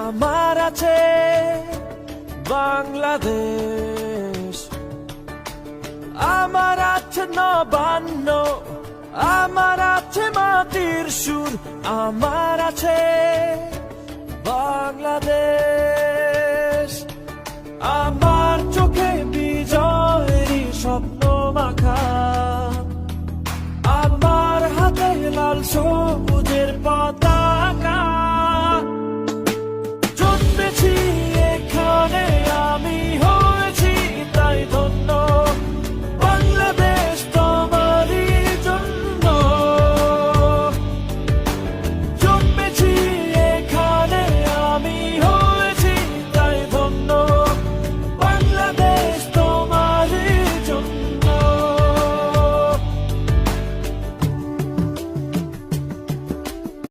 আমার আছে বাংলাদেশ, আমার আছে নবান্ন, আমার আছে মাটির সুর, আমার আছে বাংলাদেশ। আমার চোখে বিজয়েরই স্বপ্ন,